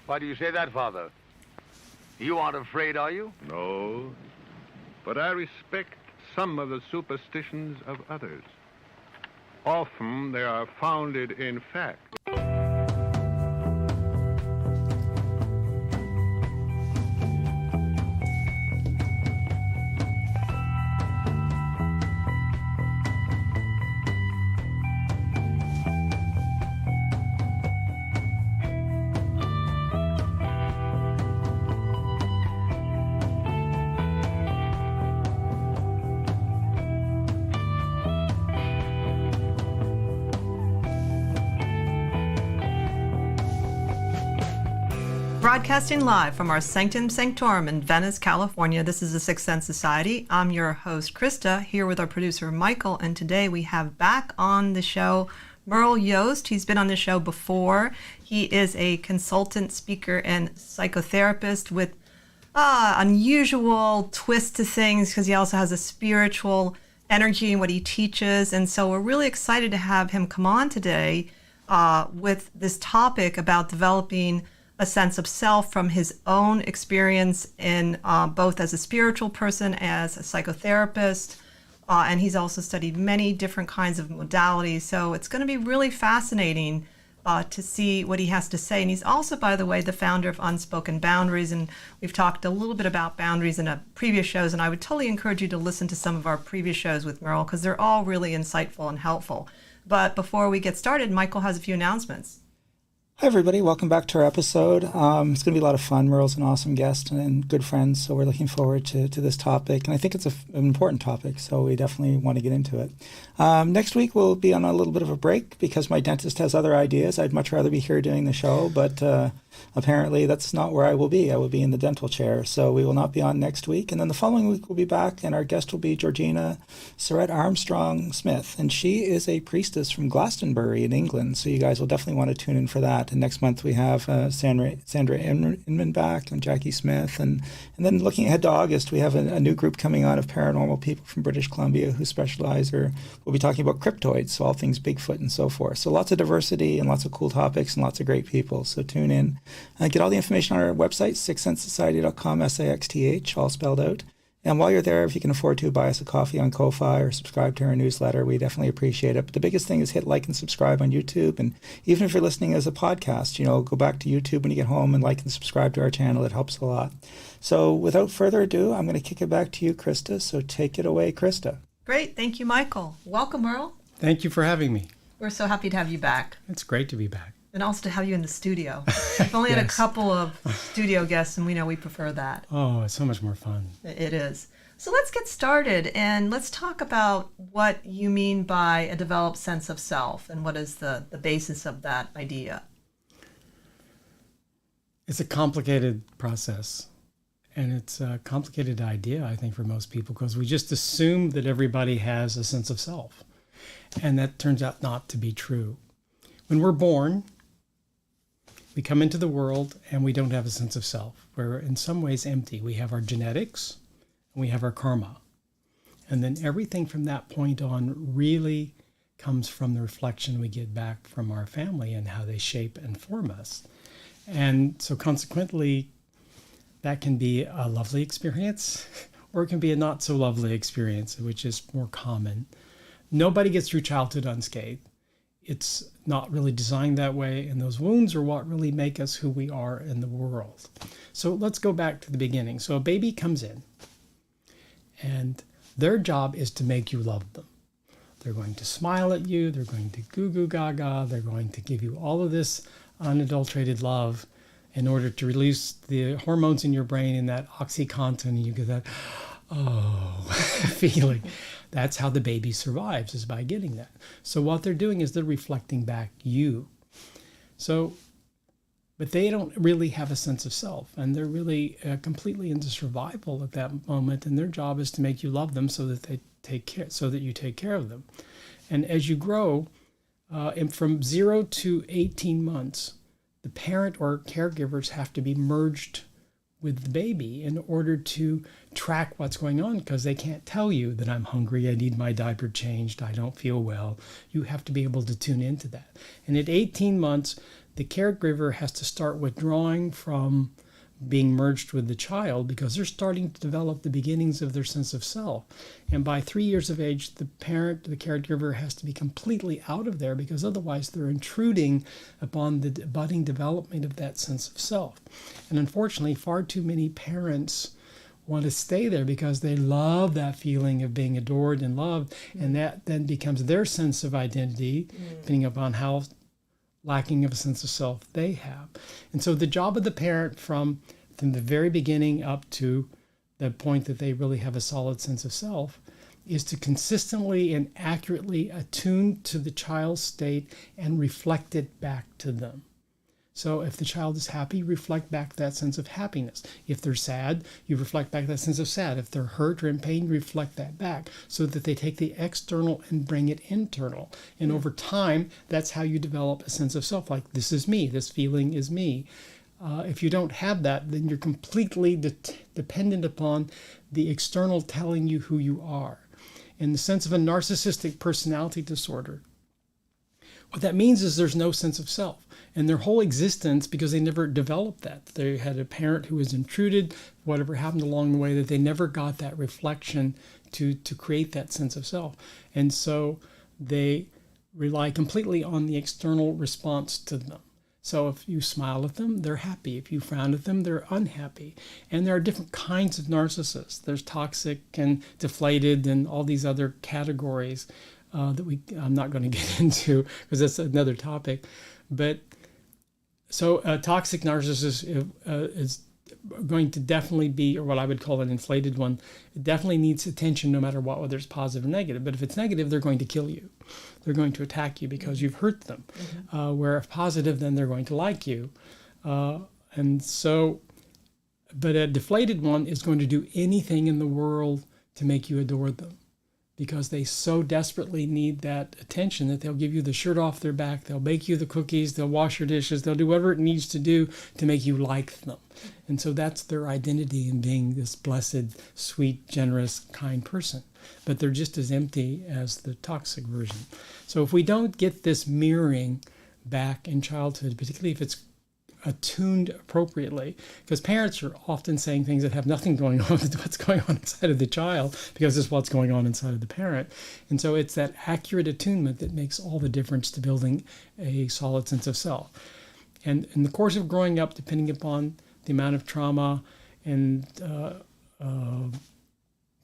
Why do you say that, Father? You aren't afraid, are you? No, but I respect some of the superstitions of others. Often they are founded in fact. Broadcasting live from our Sanctum Sanctorum in Venice, California. This is the Sixth Sense Society. I'm your host, Krista, here with our producer, Michael, and today we have back on the show Merle Yost. He's been on the show before. He is a consultant, speaker, and psychotherapist with unusual twist to things because he also has a spiritual energy in what he teaches. And so we're really excited to have him come on today with this topic about developing a sense of self from his own experience in both as a spiritual person, as a psychotherapist, and he's also studied many different kinds of modalities. So it's going to be really fascinating to see what he has to say. And he's also, by the way, the founder of Unspoken Boundaries, and we've talked a little bit about boundaries in previous shows, and I would totally encourage you to listen to some of our previous shows with Merle because they're all really insightful and helpful. But before we get started, Michael has a few announcements. Hi, everybody. Welcome back to our episode. It's going to be a lot of fun. Merle's an awesome guest and good friend, so we're looking forward to this topic. And I think it's an important topic, so we definitely want to get into it. Next week, we'll be on a little bit of a break because my dentist has other ideas. I'd much rather be here doing the show, but apparently that's not where I will be. I will be in the dental chair, so we will not be on next week. And then the following week, we'll be back, and our guest will be Georgina Surratt Armstrong-Smith, and she is a priestess from Glastonbury in England, so you guys will definitely want to tune in for that. And next month we have Sandra Inman back and Jackie Smith. And then looking ahead to August, we have a new group coming on of paranormal people from British Columbia who specialize or will be talking about cryptoids, so all things Bigfoot and so forth. So lots of diversity and lots of cool topics and lots of great people. So tune in. Get all the information on our website, sixthsensesociety.com, SAXTH, all spelled out. And while you're there, if you can afford to, buy us a coffee on Ko-Fi or subscribe to our newsletter. We definitely appreciate it. But the biggest thing is hit like and subscribe on YouTube. And even if you're listening as a podcast, go back to YouTube when you get home and like and subscribe to our channel. It helps a lot. So without further ado, I'm going to kick it back to you, Krista. So take it away, Krista. Great. Thank you, Michael. Welcome, Merle. Thank you for having me. We're so happy to have you back. It's great to be back. And also to have you in the studio. We've only had a couple of studio guests, and we know we prefer that. Oh, it's so much more fun. It is. So let's get started, and let's talk about what you mean by a developed sense of self, and what is the basis of that idea. It's a complicated process, and it's a complicated idea, I think, for most people, because we just assume that everybody has a sense of self, and that turns out not to be true. When we're born, we come into the world and we don't have a sense of self. We're in some ways empty. We have our genetics and we have our karma. And then everything from that point on really comes from the reflection we get back from our family and how they shape and form us. And so consequently, that can be a lovely experience or it can be a not so lovely experience, which is more common. Nobody gets through childhood unscathed. It's not really designed that way, and those wounds are what really make us who we are in the world. So let's go back to the beginning. So a baby comes in, and their job is to make you love them. They're going to smile at you, they're going to goo goo gaga, they're going to give you all of this unadulterated love in order to release the hormones in your brain and that oxycontin, and you get that, oh, feeling. That's how the baby survives, is by getting that. So what they're doing is they're reflecting back you. But they don't really have a sense of self, and they're really completely into survival at that moment. And their job is to make you love them so that you take care of them. And as you grow, and from 0 to 18 months, the parent or caregivers have to be merged with the baby in order to track what's going on, because they can't tell you that I'm hungry, I need my diaper changed, I don't feel well. You have to be able to tune into that. And at 18 months, the caregiver has to start withdrawing from being merged with the child because they're starting to develop the beginnings of their sense of self. And by 3 years of age, the caregiver has to be completely out of there because otherwise they're intruding upon the budding development of that sense of self. And unfortunately, far too many parents want to stay there because they love that feeling of being adored and loved, and that then becomes their sense of identity, depending upon how lacking of a sense of self they have. And so the job of the parent from the very beginning up to the point that they really have a solid sense of self is to consistently and accurately attune to the child's state and reflect it back to them. So if the child is happy, reflect back that sense of happiness. If they're sad, you reflect back that sense of sad. If they're hurt or in pain, reflect that back so that they take the external and bring it internal. And over time, that's how you develop a sense of self, like this is me, this feeling is me. If you don't have that, then you're completely dependent upon the external telling you who you are. In the sense of a narcissistic personality disorder, what that means is there's no sense of self. And their whole existence, because they never developed that. They had a parent who was intruded, whatever happened along the way, that they never got that reflection to create that sense of self. And so they rely completely on the external response to them. So if you smile at them, they're happy. If you frown at them, they're unhappy. And there are different kinds of narcissists. There's toxic and deflated and all these other categories that I'm not going to get into because that's another topic. But so a toxic narcissist is going to definitely be, or what I would call an inflated one, it definitely needs attention no matter what, whether it's positive or negative. But if it's negative, they're going to kill you. They're going to attack you because you've hurt them. Where if positive, then they're going to like you. And so, but a deflated one is going to do anything in the world to make you adore them, because they so desperately need that attention that they'll give you the shirt off their back, they'll bake you the cookies, they'll wash your dishes, they'll do whatever it needs to do to make you like them. And so that's their identity in being this blessed, sweet, generous, kind person. But they're just as empty as the toxic version. So if we don't get this mirroring back in childhood, particularly if it's attuned appropriately, because parents are often saying things that have nothing going on with what's going on inside of the child, because it's what's going on inside of the parent. And so it's that accurate attunement that makes all the difference to building a solid sense of self. And in the course of growing up, depending upon the amount of trauma and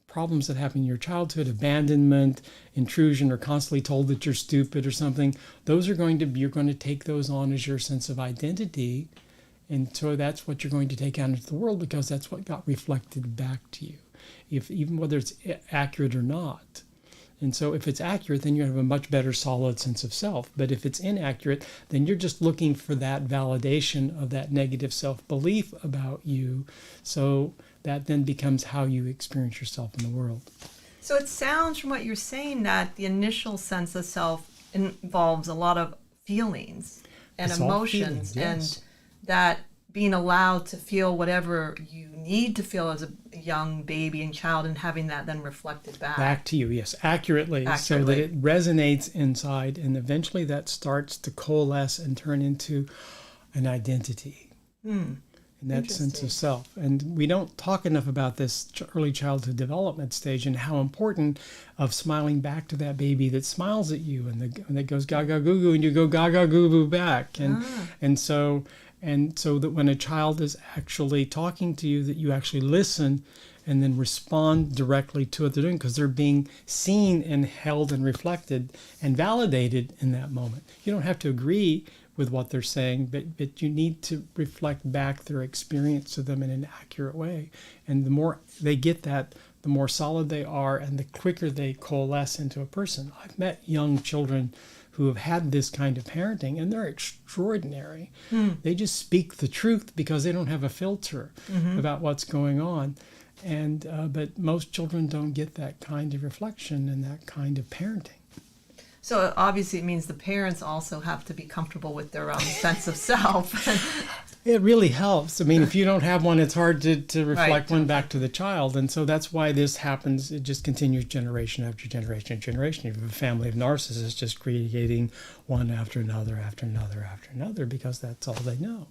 problems that happen in your childhood, abandonment, intrusion, or constantly told that you're stupid or something, those are going to be, you're going to take those on as your sense of identity. And so that's what you're going to take out into the world, because that's what got reflected back to you, if even whether it's accurate or not. And so if it's accurate, then you have a much better solid sense of self. But if it's inaccurate, then you're just looking for that validation of that negative self-belief about you. So that then becomes how you experience yourself in the world. So it sounds from what you're saying that the initial sense of self involves a lot of feelings and It's all emotions, feelings, yes. and that being allowed to feel whatever you need to feel as a young baby and child, and having that then reflected Back to you, yes, accurately, so that it resonates inside, and eventually that starts to coalesce and turn into an identity. In that sense of self. And we don't talk enough about this early childhood development stage and how important of smiling back to that baby that smiles at you and that goes gaga goo goo, and you go gaga goo goo back. And so that when a child is actually talking to you, that you actually listen and then respond directly to what they're doing, because they're being seen and held and reflected and validated in that moment. You don't have to agree with what they're saying, but you need to reflect back their experience to them in an accurate way. And the more they get that, the more solid they are, and the quicker they coalesce into a person. I've met young children who have had this kind of parenting, and they're extraordinary. They just speak the truth because they don't have a filter about what's going on. And but most children don't get that kind of reflection and that kind of parenting. So obviously it means the parents also have to be comfortable with their own sense of self. It really helps. I mean, if you don't have one, it's hard to reflect Right. one back to the child. And so that's why this happens. It just continues generation after generation after generation. You have a family of narcissists just creating one after another, after another, after another, because that's all they know.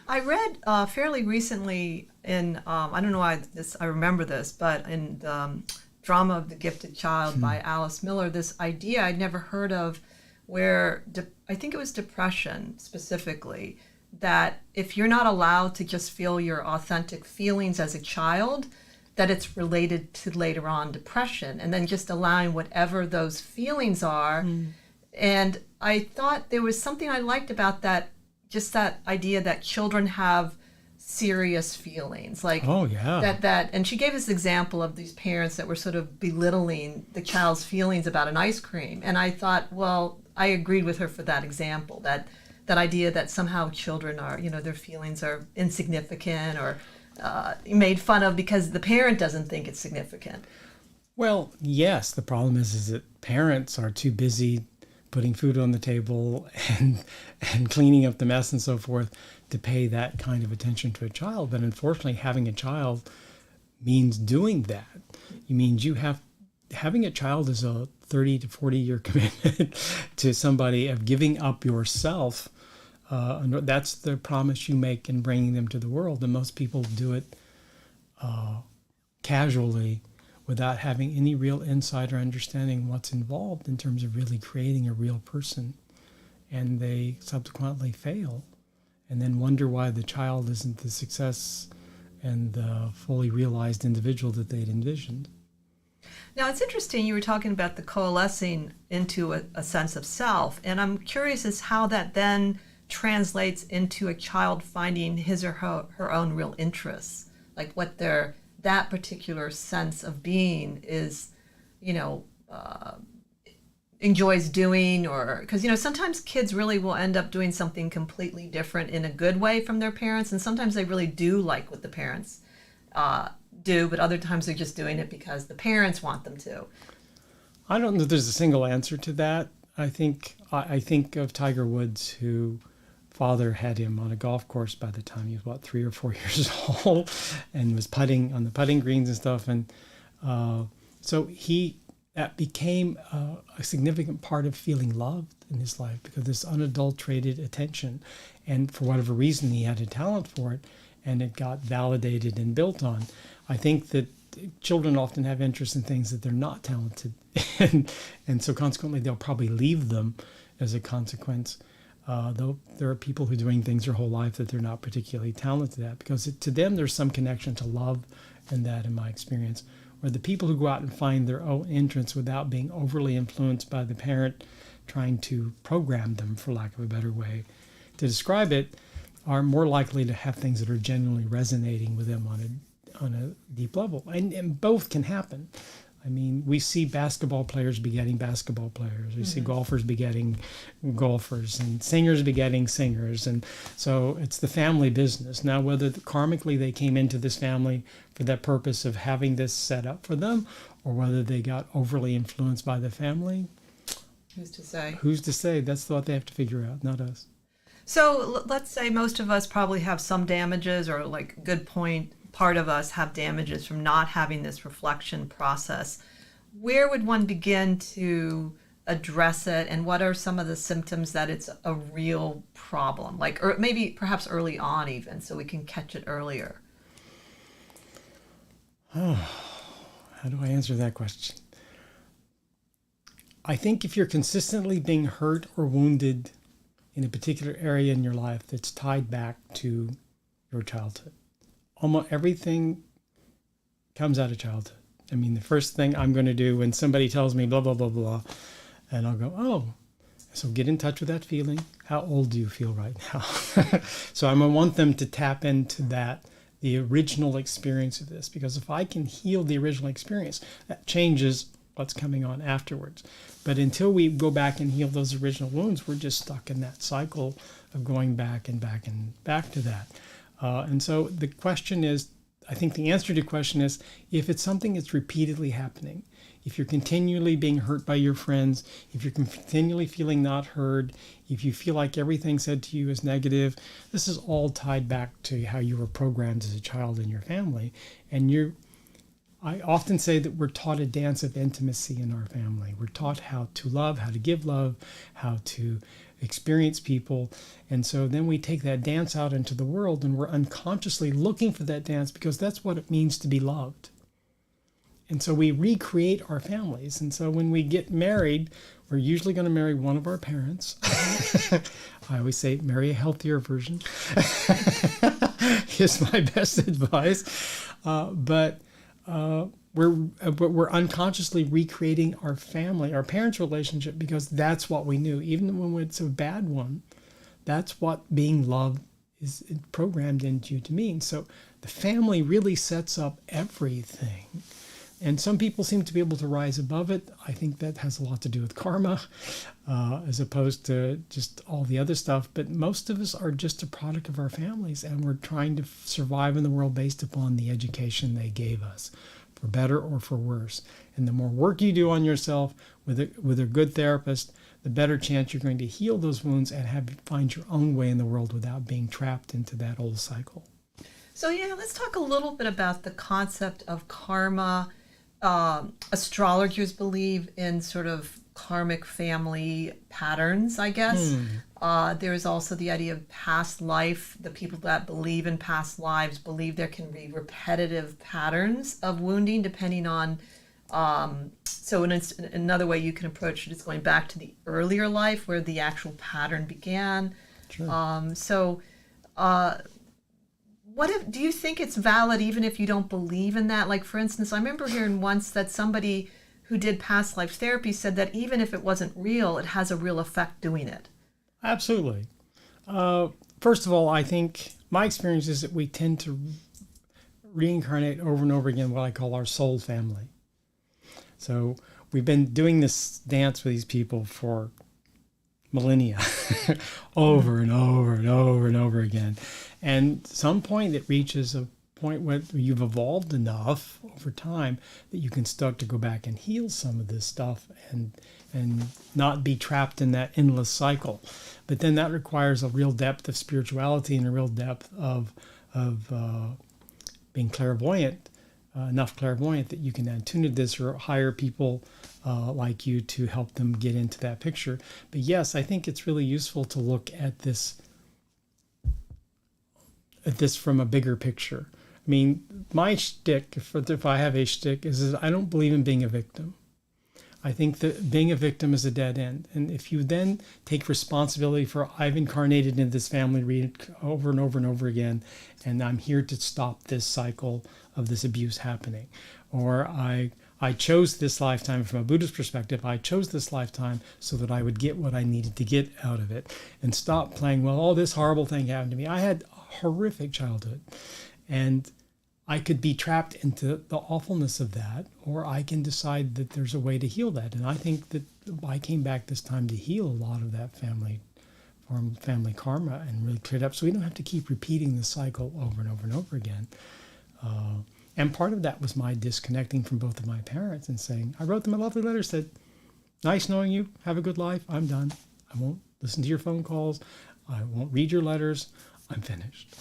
I read fairly recently in, I don't know why I remember this, but in the Drama of the Gifted Child by Alice Miller, this idea I'd never heard of where I think it was depression specifically, that if you're not allowed to just feel your authentic feelings as a child, that it's related to later on depression, and then just allowing whatever those feelings are. And I thought there was something I liked about that, just that idea that children have serious feelings, like Oh, yeah. that and she gave us an example of these parents that were sort of belittling the child's feelings about an ice cream, and I thought, well, I agreed with her for that example, that idea that somehow children are, their feelings are insignificant or made fun of because the parent doesn't think it's significant. Well, yes, the problem is that parents are too busy putting food on the table and cleaning up the mess and so forth to pay that kind of attention to a child. But unfortunately, having a child means doing that. It means having a child is a 30 to 40 year commitment to somebody of giving up yourself. And that's the promise you make in bringing them to the world. And most people do it casually without having any real insight or understanding what's involved in terms of really creating a real person. And they subsequently fail and then wonder why the child isn't the success and the fully realized individual that they'd envisioned. Now, it's interesting you were talking about the coalescing into a sense of self, and I'm curious as how that then translates into a child finding his or her own real interests, like what that particular sense of being is, enjoys doing, or because sometimes kids really will end up doing something completely different in a good way from their parents, and sometimes they really do like what the parents do, but other times they're just doing it because the parents want them to. I don't know if there's a single answer to that. I think of Tiger Woods, who father had him on a golf course by the time he was about 3 or 4 years old, and was putting on the putting greens and stuff, and so that became a significant part of feeling loved in his life, because this unadulterated attention, and for whatever reason he had a talent for it, and it got validated and built on. I think that children often have interest in things that they're not talented in, and so consequently they'll probably leave them as a consequence. Though there are people who are doing things their whole life that they're not particularly talented at, because to them there's some connection to love in that, in my experience. Or the people who go out and find their own interests without being overly influenced by the parent trying to program them, for lack of a better way to describe it, are more likely to have things that are genuinely resonating with them on a deep level. And both can happen. I mean, we see basketball players begetting basketball players. We see golfers begetting golfers, and singers begetting singers. And so it's the family business. Now, whether karmically they came into this family for that purpose of having this set up for them, or whether they got overly influenced by the family, Who's to say? who's to say? That's what they have to figure out, not us. So let's say most of us probably have some damages, or like good point, part of us have damages from not having this reflection process. Where would one begin to address it, and what are some of the symptoms that it's a real problem, like, or maybe perhaps early on even, so we can catch it earlier? How do I answer that question? I think if you're consistently being hurt or wounded in a particular area in your life that's tied back to your childhood, almost everything comes out of childhood. I mean, the first thing I'm going to do when somebody tells me blah, blah, blah, blah, and I'll go, oh, so get in touch with that feeling. How old do you feel right now? So I'm going to want them to tap into that, the original experience of this, because if I can heal the original experience, that changes what's coming on afterwards. But until we go back and heal those original wounds, we're just stuck in that cycle of going back and back and back to that. And so the question is, I think the answer to the question is, if it's something that's repeatedly happening, if you're continually being hurt by your friends, if you're continually feeling not heard, if you feel like everything said to you is negative, this is all tied back to how you were programmed as a child in your family. And I often say that we're taught a dance of intimacy in our family. We're taught how to love, how to give love, how to experience people. And so then we take that dance out into the world, and we're unconsciously looking for that dance because that's what it means to be loved. And so we recreate our families. And so when we get married, we're usually going to marry one of our parents. I always say, marry a healthier version. Is my best advice. But we're unconsciously recreating our family, our parents' relationship, because that's what we knew. Even when it's a bad one, that's what being loved is programmed into you to mean. So the family really sets up everything. And some people seem to be able to rise above it. I think that has a lot to do with karma, as opposed to just all the other stuff. But most of us are just a product of our families, and we're trying to survive in the world based upon the education they gave us, for better or for worse. And the more work you do on yourself with a good therapist, the better chance you're going to heal those wounds and find your own way in the world without being trapped into that old cycle. So yeah, let's talk a little bit about the concept of karma. Astrologers believe in sort of karmic family patterns, I guess. There's also the idea of past life. The people that believe in past lives believe there can be repetitive patterns of wounding depending on, so another way you can approach it is going back to the earlier life where the actual pattern began. Sure. Do you think it's valid even if you don't believe in that? Like, for instance, I remember hearing once that somebody who did past life therapy said that even if it wasn't real, it has a real effect doing it. Absolutely. First of all, I think my experience is that we tend to reincarnate over and over again what I call our soul family. So we've been doing this dance with these people for millennia, over and over and over and over again. And some point it reaches a point where you've evolved enough over time that you can start to go back and heal some of this stuff and not be trapped in that endless cycle. But then that requires a real depth of spirituality and a real depth of being clairvoyant, enough clairvoyant that you can attune to this or hire people like you to help them get into that picture. But yes, I think it's really useful to look at this from a bigger picture. I mean, my shtick, if I have a shtick, is I don't believe in being a victim. I think that being a victim is a dead end. And if you then take responsibility for, I've incarnated in this family, read it over and over and over again, and I'm here to stop this cycle of this abuse happening. Or I chose this lifetime from a Buddhist perspective. I chose this lifetime so that I would get what I needed to get out of it and stop playing, well, all this horrible thing happened to me. I had a horrific childhood, and I could be trapped into the awfulness of that, or I can decide that there's a way to heal that. And I think that I came back this time to heal a lot of that family karma and really clear it up so we don't have to keep repeating the cycle over and over and over again. And part of that was my disconnecting from both of my parents and saying, I wrote them a lovely letter, said, nice knowing you, have a good life, I'm done. I won't listen to your phone calls, I won't read your letters, I'm finished.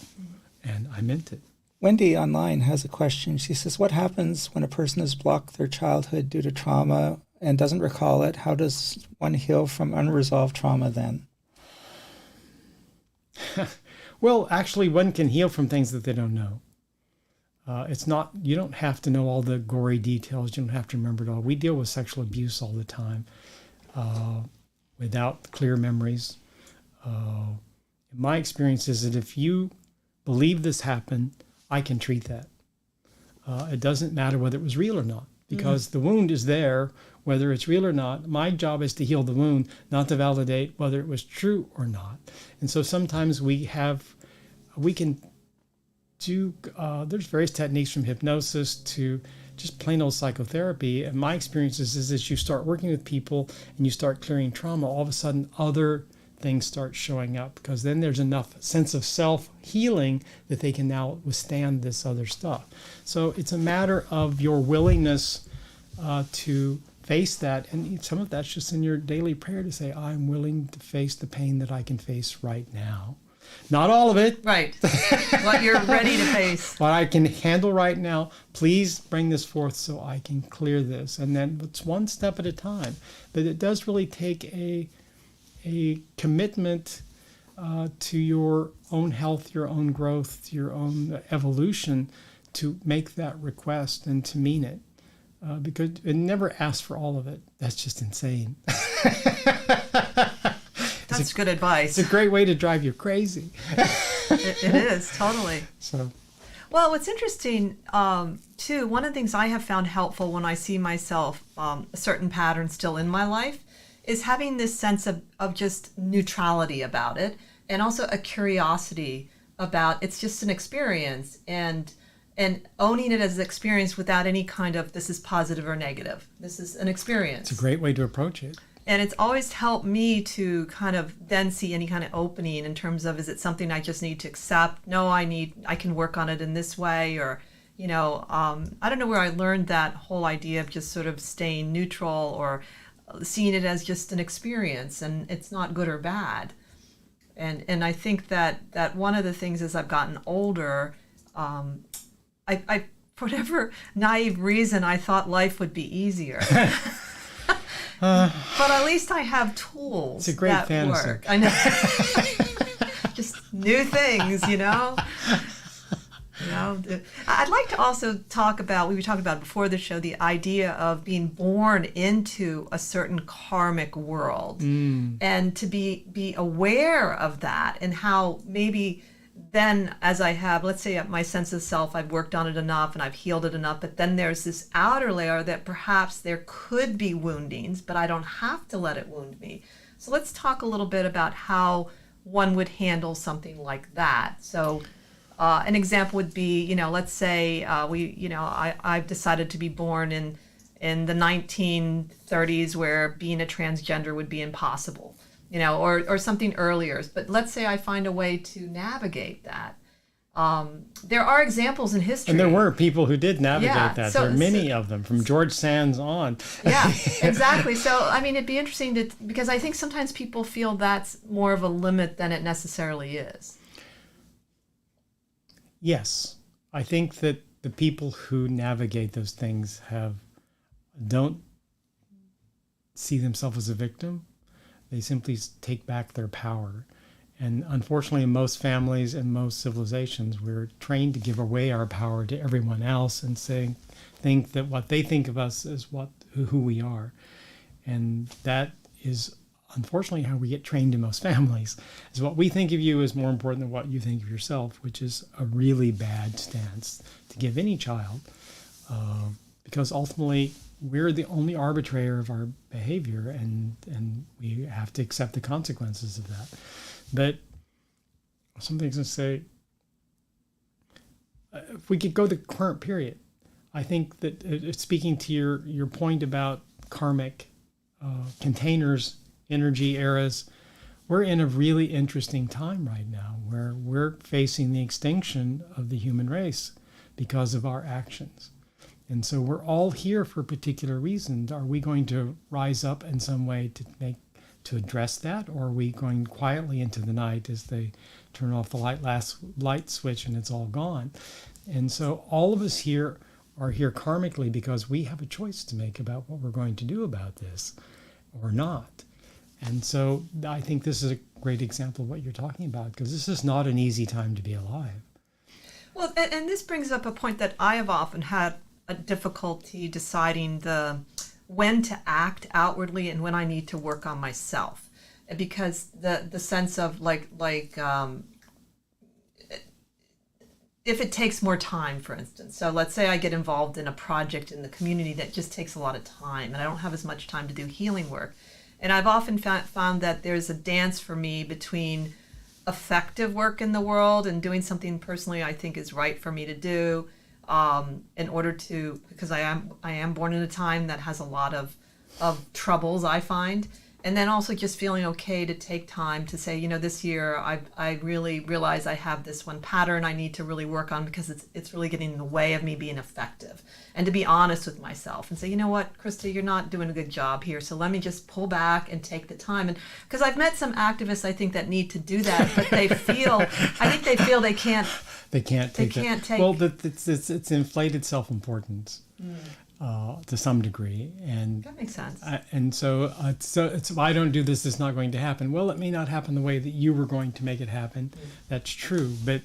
And I meant it. Wendy online has a question. She says, what happens when a person has blocked their childhood due to trauma and doesn't recall it? How does one heal from unresolved trauma then? Well, actually, one can heal from things that they don't know. It's not, you don't have to know all the gory details. You don't have to remember it all. We deal with sexual abuse all the time without clear memories. My experience is that if you believe this happened, I can treat that. It doesn't matter whether it was real or not, because the wound is there, whether it's real or not. My job is to heal the wound, not to validate whether it was true or not. And so sometimes we can do, there's various techniques from hypnosis to just plain old psychotherapy. And my experience is as you start working with people and you start clearing trauma, all of a sudden other things start showing up, because then there's enough sense of self-healing that they can now withstand this other stuff. So it's a matter of your willingness to face that. And some of that's just in your daily prayer to say, I'm willing to face the pain that I can face right now. Not all of it. Right. What you're ready to face. What I can handle right now. Please bring this forth so I can clear this. And then it's one step at a time. But it does really take a commitment to your own health, your own growth, your own evolution, to make that request and to mean it. Because it never asks for all of it. That's just insane. That's good advice. It's a great way to drive you crazy. It is, totally. So, well, what's interesting, too, one of the things I have found helpful when I see myself, a certain pattern still in my life, is having this sense of just neutrality about it, and also a curiosity about it's just an experience, and owning it as an experience without any kind of this is positive or negative. This is an experience. it's a great way to approach it. And it's always helped me to kind of then see any kind of opening in terms of, is it something I just need to accept? No, I can work on it in this way, or, I don't know where I learned that whole idea of just sort of staying neutral or seeing it as just an experience, and it's not good or bad. And I think that one of the things as I've gotten older, I for whatever naive reason, I thought life would be easier. But at least I have tools. It's a great fantasy. Work. I know. Just new things, I'd like to also talk about, we were talking about before the show, the idea of being born into a certain karmic world, and to be aware of that, and how maybe then as I have, let's say my sense of self, I've worked on it enough and I've healed it enough, but then there's this outer layer that perhaps there could be woundings, but I don't have to let it wound me. So let's talk a little bit about how one would handle something like that. So an example would be, let's say I've decided to be born in the 1930s where being a transgender would be impossible. Or something earlier. But let's say I find a way to navigate that. There are examples in history. And there were people who did navigate that. So, there are many of them, from George Sands on. Yeah, exactly. So, it'd be interesting because I think sometimes people feel that's more of a limit than it necessarily is. Yes. I think that the people who navigate those things don't see themselves as a victim. They simply take back their power. And unfortunately, in most families and most civilizations, we're trained to give away our power to everyone else and think that what they think of us is who we are. And that is unfortunately how we get trained in most families, is what we think of you is more important than what you think of yourself, which is a really bad stance to give any child, because ultimately we're the only arbitrator of our behavior, and we have to accept the consequences of that. But something's going to say, if we could go to the current period, I think that speaking to your point about karmic containers, energy eras, we're in a really interesting time right now where we're facing the extinction of the human race because of our actions. And so we're all here for particular reasons. Are we going to rise up in some way to address that, or are we going quietly into the night as they turn off the light switch and it's all gone? And so all of us here are here karmically because we have a choice to make about what we're going to do about this or not. And so I think this is a great example of what you're talking about, because this is not an easy time to be alive. Well, and this brings up a point that I have often had a difficulty deciding when to act outwardly and when I need to work on myself, because the sense of if it takes more time, for instance. So let's say I get involved in a project in the community that just takes a lot of time, and I don't have as much time to do healing work. And I've often found that there's a dance for me between effective work in the world and doing something personally I think is right for me to do, in order to, because I am born in a time that has a lot of troubles, I find, And then also just feeling okay to take time to say, this year I really realize I have this one pattern I need to really work on because it's really getting in the way of me being effective. And to be honest with myself and say, you know what, Krista, you're not doing a good job here. So let me just pull back and take the time. And because I've met some activists, I think, that need to do that, but I think they feel they can't. They can't take take. Well, it's inflated self-importance. To some degree, and that makes sense. And so it's if I don't do this, it's not going to happen. Well, it may not happen the way that you were going to make it happen. That's true, but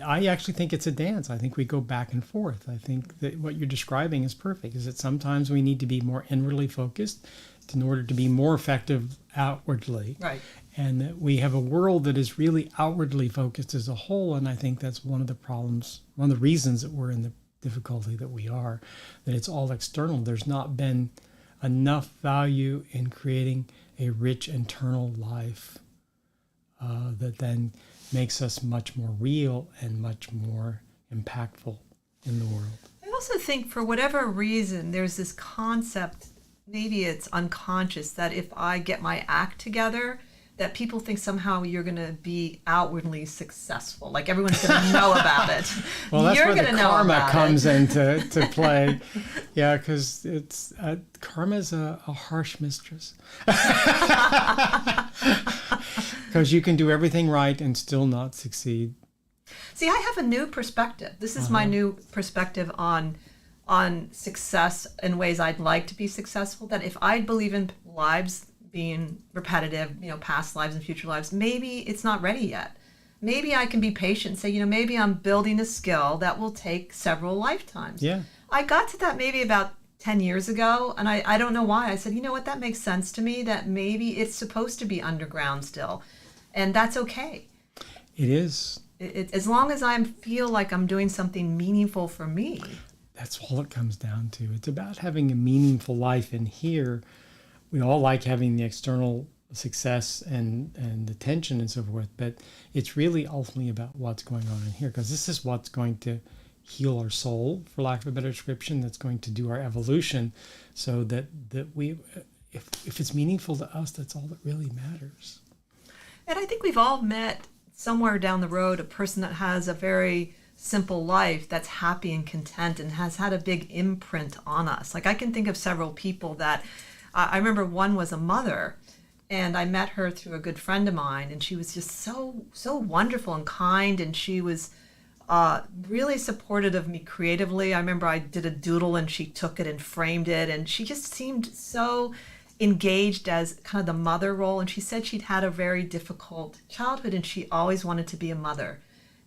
I actually think it's a dance. I think we go back and forth. I think that what you're describing is perfect. Is that sometimes we need to be more inwardly focused in order to be more effective outwardly. Right. And that we have a world that is really outwardly focused as a whole, and I think that's one of the problems, one of the reasons that we're in the difficulty that we are, that it's all external. There's not been enough value in creating a rich internal life that then makes us much more real and much more impactful in the world. I also think for whatever reason, there's this concept, maybe it's unconscious, that if I get my act together, that people think somehow you're going to be outwardly successful, like everyone's going to know about it. Well, that's you're where the karma comes into play. Yeah, because it's karma's a harsh mistress. Because you can do everything right and still not succeed. See, I have a new perspective. This is my new perspective on success in ways I'd like to be successful. That if I believe in lives being repetitive, past lives and future lives, maybe it's not ready yet. Maybe I can be patient and say, maybe I'm building a skill that will take several lifetimes. Yeah. I got to that maybe about 10 years ago, and I don't know why. I said, you know what, that makes sense to me, that maybe it's supposed to be underground still. And that's okay. It is. As long as I feel like I'm doing something meaningful for me. That's all it comes down to. It's about having a meaningful life in here. We all like having the external success and attention and so forth, but it's really ultimately about what's going on in here, because this is what's going to heal our soul, for lack of a better description, that's going to do our evolution, so that we, if it's meaningful to us, that's all that really matters. And I think we've all met somewhere down the road a person that has a very simple life that's happy and content and has had a big imprint on us. Like I can think of several people that I remember. One was a mother, and I met her through a good friend of mine, and she was just so wonderful and kind, and she was really supportive of me creatively. I remember I did a doodle and she took it and framed it, and she just seemed so engaged as kind of the mother role. And she said she'd had a very difficult childhood and she always wanted to be a mother.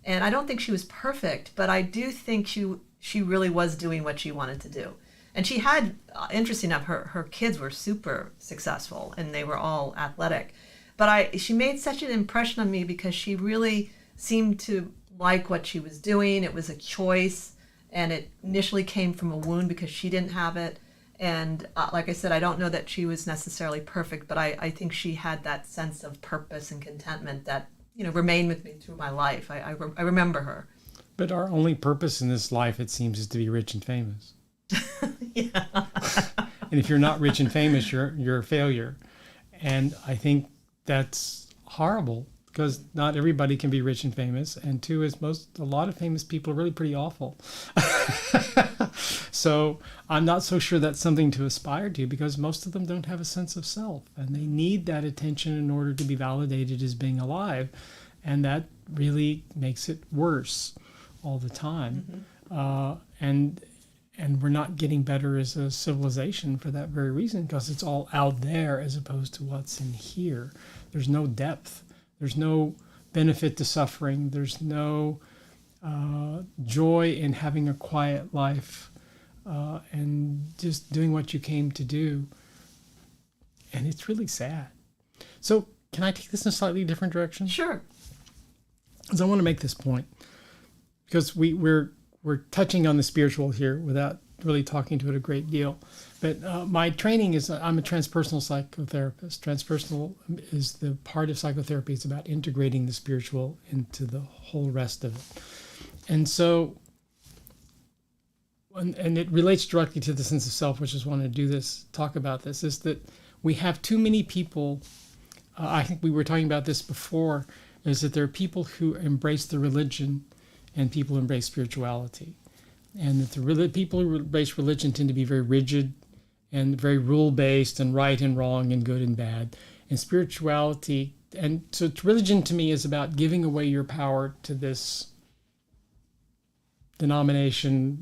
And I don't think she was perfect, but I do think she really was doing what she wanted to do. And she had, interesting enough, her kids were super successful and they were all athletic. But she made such an impression on me because she really seemed to like what she was doing. It was a choice, and it initially came from a wound because she didn't have it. And like I said, I don't know that she was necessarily perfect, but I think she had that sense of purpose and contentment that remained with me through my life. I remember her. But our only purpose in this life, it seems, is to be rich and famous. Yeah. And if you're not rich and famous, you're a failure. And I think that's horrible, because not everybody can be rich and famous. And two is a lot of famous people are really pretty awful. So I'm not so sure that's something to aspire to, because most of them don't have a sense of self, and they need that attention in order to be validated as being alive. And that really makes it worse all the time. Mm-hmm. And we're not getting better as a civilization for that very reason, because it's all out there as opposed to what's in here. There's no depth. There's no benefit to suffering. There's no joy in having a quiet life and just doing what you came to do. And it's really sad. So can I take this in a slightly different direction? Sure. Because I want to make this point, because we're touching on the spiritual here without really talking to it a great deal. But my training is, I'm a transpersonal psychotherapist. Transpersonal is the part of psychotherapy. It's about integrating the spiritual into the whole rest of it. And so, and it relates directly to the sense of self, which is wanting to talk about this, is that we have too many people. I think we were talking about this before, is that there are people who embrace the religion and people who embrace spirituality. And that the people who embrace religion tend to be very rigid and very rule-based and right and wrong and good and bad. And spirituality, and so religion to me is about giving away your power to this denomination,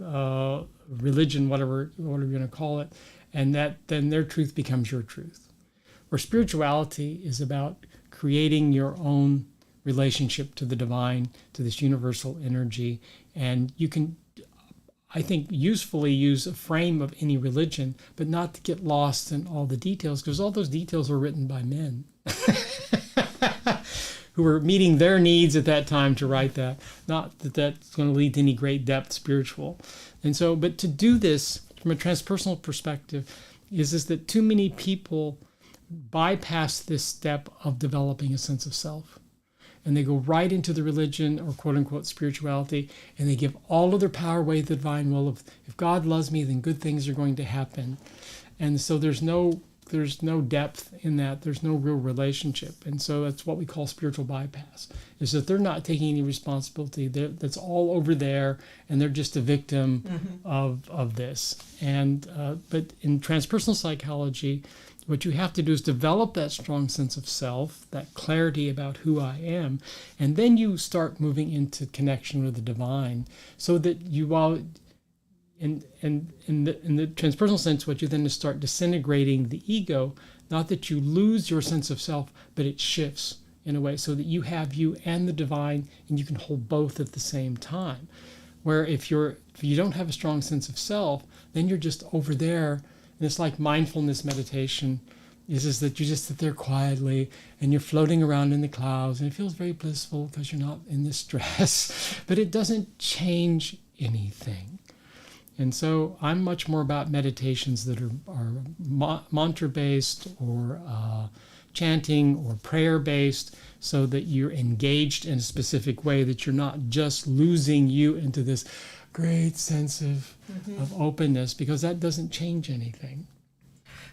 religion, whatever you're going to call it, and that then their truth becomes your truth. Where spirituality is about creating your own relationship to the divine, to this universal energy, and you can, I think, usefully use a frame of any religion, but not to get lost in all the details, because all those details were written by men who were meeting their needs at that time to write that. Not that that's going to lead to any great depth spiritual. And so, but to do this from a transpersonal perspective is that too many people bypass this step of developing a sense of self. And they go right into the religion or quote unquote spirituality, and they give all of their power away to the divine will of, if God loves me, then good things are going to happen. And so there's no depth in that. There's no real relationship. And so that's what we call spiritual bypass, is that they're not taking any responsibility. That's all over there, and they're just a victim of this. And but in transpersonal psychology, what you have to do is develop that strong sense of self, that clarity about who I am, and then you start moving into connection with the divine, so that you all, in the transpersonal sense, what you then is start disintegrating the ego, not that you lose your sense of self, but it shifts in a way so that you have you and the divine, and you can hold both at the same time. Where if you don't have a strong sense of self, then you're just over there. And it's like mindfulness meditation is that you just sit there quietly and you're floating around in the clouds, and it feels very blissful because you're not in this stress, but it doesn't change anything. And so I'm much more about meditations that are mantra-based or chanting or prayer-based, so that you're engaged in a specific way, that you're not just losing you into this great sense of openness, because that doesn't change anything.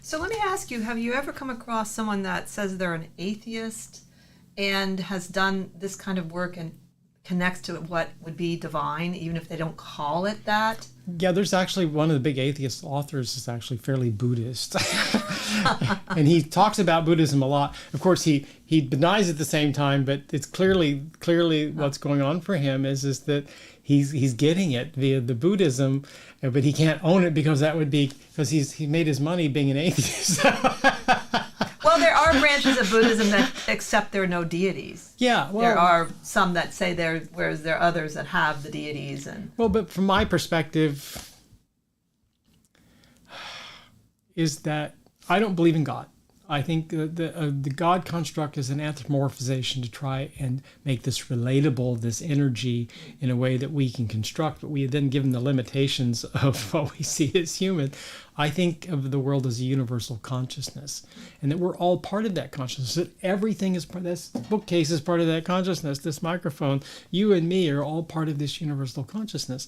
So let me ask you, have you ever come across someone that says they're an atheist and has done this kind of work and connects to what would be divine, even if they don't call it that? Yeah, there's actually one of the big atheist authors is actually fairly Buddhist. And he talks about Buddhism a lot. Of course, he denies at the same time, but it's clearly what's going on for him is that he's getting it via the Buddhism, but he can't own it because he made his money being an atheist. Well, there are branches of Buddhism that accept there are no deities. Yeah, well, there are some that say there, whereas there are others that have the deities. And well, but from my perspective, is that I don't believe in God. I think the God construct is an anthropomorphization to try and make this relatable, this energy, in a way that we can construct, but we then given the limitations of what we see as human. I think of the world as a universal consciousness, and that we're all part of that consciousness, that everything is part of this bookcase is part of that consciousness, this microphone, you and me are all part of this universal consciousness.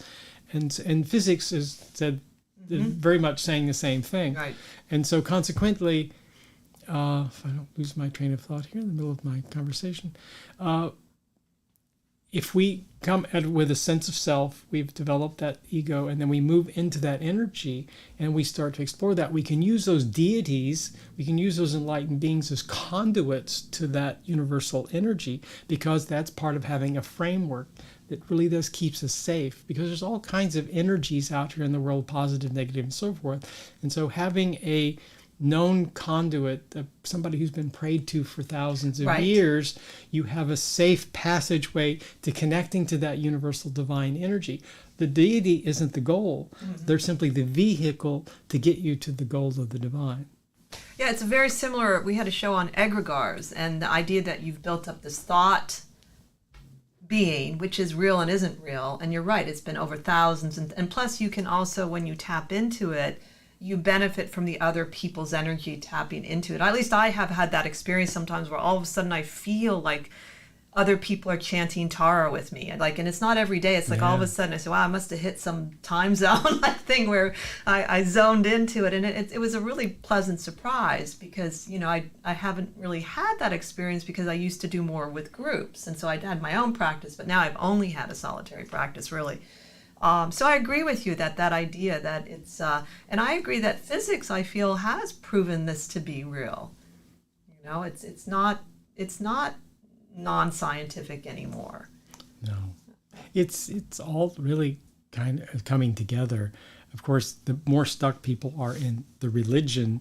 And physics is said very much saying the same thing. Right. And so consequently, if I don't lose my train of thought here in the middle of my conversation, if we come at it with a sense of self, we've developed that ego, and then we move into that energy and we start to explore that, we can use those deities, we can use those enlightened beings as conduits to that universal energy, because that's part of having a framework that really does keeps us safe, because there's all kinds of energies out here in the world, positive, negative, and so forth. And so having a known conduit, somebody who's been prayed to for thousands of years, you have a safe passageway to connecting to that universal divine energy. The deity isn't the goal. They're simply the vehicle to get you to the goal of the divine. yeah, it's very similar. We had a show on egregores, and the idea that you've built up this thought being, which is real and isn't real. And you're right, it's been over thousands. And plus you can also, when you tap into it, you benefit from the other people's energy tapping into it. At least I have had that experience sometimes where all of a sudden I feel like other people are chanting Tara with me. And it's not every day. It's like all of a sudden I say, wow, I must have hit some time zone like thing where I zoned into it. And it was a really pleasant surprise because, I haven't really had that experience because I used to do more with groups. And so I had my own practice, but now I've only had a solitary practice really. So I agree with you that idea that it's, and I agree that physics, I feel, has proven this to be real. It's not non-scientific anymore. No, it's all really kind of coming together. Of course, the more stuck people are in the religion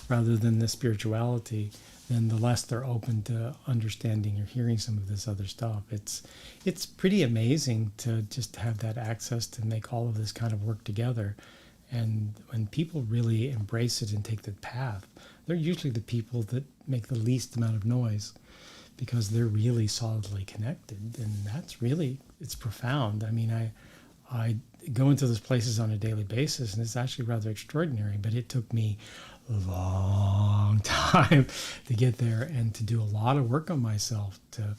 rather than the spirituality, then the less they're open to understanding or hearing some of this other stuff. It's pretty amazing to just have that access to make all of this kind of work together. And when people really embrace it and take the path, they're usually the people that make the least amount of noise, because they're really solidly connected. And that's really, it's profound. I mean, I go into those places on a daily basis, and it's actually rather extraordinary, but it took me a long time to get there and to do a lot of work on myself to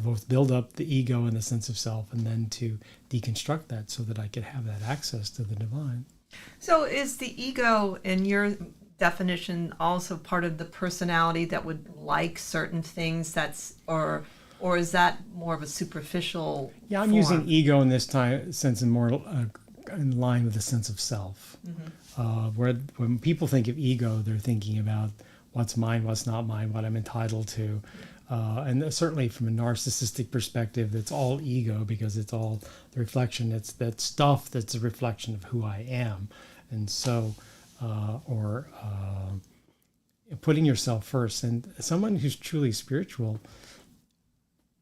both build up the ego and the sense of self, and then to deconstruct that so that I could have that access to the divine. So is the ego, in your definition, also part of the personality that would like certain things, or is that more of a superficial I'm form? using ego in this sense and more in line with the sense of self. Where when people think of ego, they're thinking about what's mine, what's not mine, what I'm entitled to. And certainly from a narcissistic perspective, it's all ego, because it's all the reflection. It's that stuff that's a reflection of who I am. And so, putting yourself first. And someone who's truly spiritual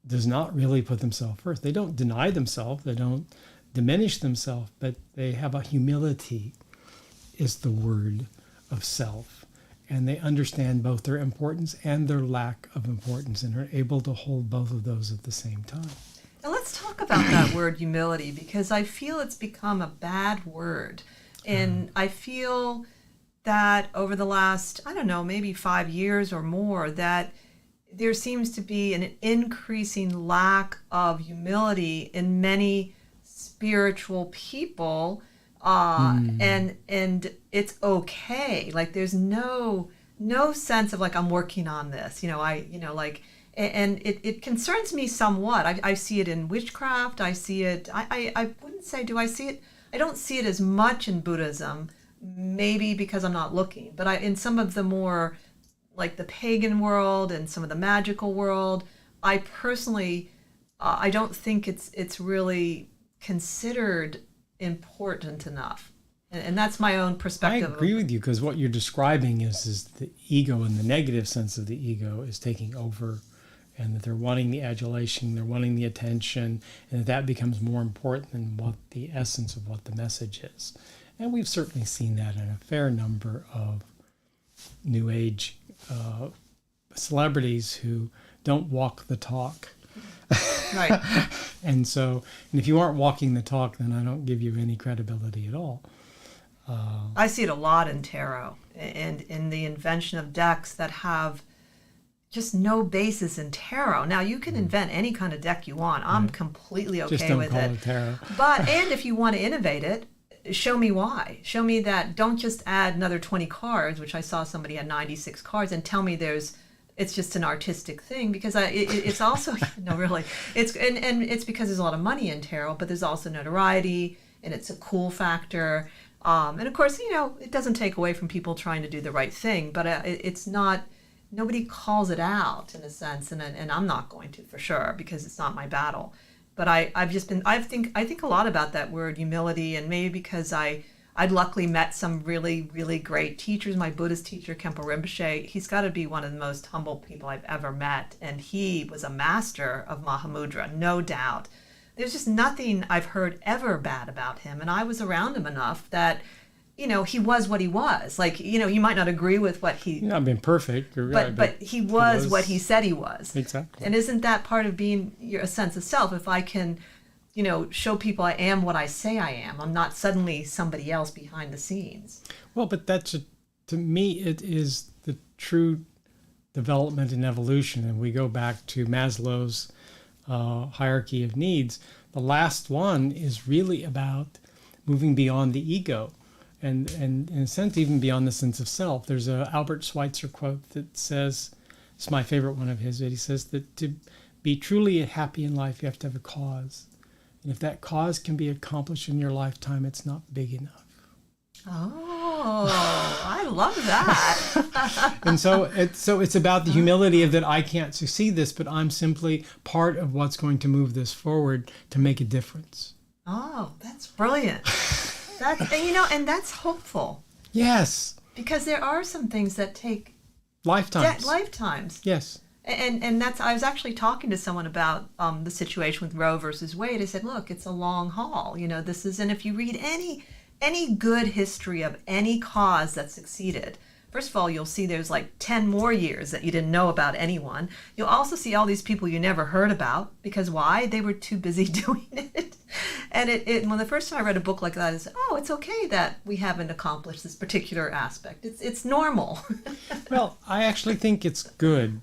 does not really put themselves first. They don't deny themselves. They don't diminish themselves, but they have a humility is the word of self. And they understand both their importance and their lack of importance, and are able to hold both of those at the same time. Now let's talk about that word humility, because I feel it's become a bad word. And I feel that over the last, maybe 5 years or more, that there seems to be an increasing lack of humility in many spiritual people. And it's okay. Like there's no sense of like, I'm working on this, and it concerns me somewhat. I see it in witchcraft. I see it, I wouldn't say, do I see it? I don't see it as much in Buddhism, maybe because I'm not looking, but in some of the more like the pagan world and some of the magical world, I personally, I don't think it's really considered important enough. And that's my own perspective. I agree with you, because what you're describing is the ego, in the negative sense of the ego, is taking over, and that they're wanting the adulation, they're wanting the attention, and that becomes more important than what the essence of what the message is. And we've certainly seen that in a fair number of New Age celebrities who don't walk the talk. Right. And if you aren't walking the talk, then I don't give you any credibility at all. I see it a lot in tarot and in the invention of decks that have just no basis in tarot. Now, you can invent any kind of deck you want. I'm completely okay just don't with call it. it tarot. And if you want to innovate it, show me why. Show me that. Don't just add another 20 cards, which I saw somebody had 96 cards, and tell me it's just an artistic thing, because it's also no, really, it's and it's because there's a lot of money in tarot, but there's also notoriety, and it's a cool factor, and of course, it doesn't take away from people trying to do the right thing, but it's not. Nobody calls it out in a sense, and I'm not going to, for sure, because it's not my battle. But I think a lot about that word humility, and maybe because I'd luckily met some really, really great teachers. My Buddhist teacher, Khenpo Rinpoche, he's got to be one of the most humble people I've ever met. And he was a master of Mahamudra, no doubt. There's just nothing I've heard ever bad about him. And I was around him enough that, he was what he was. Like, you might not agree with what he... Not been perfect. But he was what he said he was. Exactly. And isn't that part of being a sense of self? If I can... show people I am what I say I am. I'm not suddenly somebody else behind the scenes. Well, but to me, it is the true development and evolution. And we go back to Maslow's hierarchy of needs. The last one is really about moving beyond the ego, and in a sense, even beyond the sense of self. There's a Albert Schweitzer quote that says, it's my favorite one of his, but he says that to be truly happy in life, you have to have a cause. And if that cause can be accomplished in your lifetime, it's not big enough. Oh, I love that. And so it's about the humility of that I can't succeed this, but I'm simply part of what's going to move this forward to make a difference. Oh, that's brilliant. And that's hopeful. Yes. Because there are some things that take lifetimes. Lifetimes. Yes. And that's, I was actually talking to someone about the situation with Roe versus Wade. I said, look, it's a long haul. This is, and if you read any good history of any cause that succeeded, first of all, you'll see there's like 10 more years that you didn't know about anyone. You'll also see all these people you never heard about, because why? They were too busy doing it. And when the first time I read a book like that, I said, oh, it's okay that we haven't accomplished this particular aspect. It's normal. Well, I actually think it's good,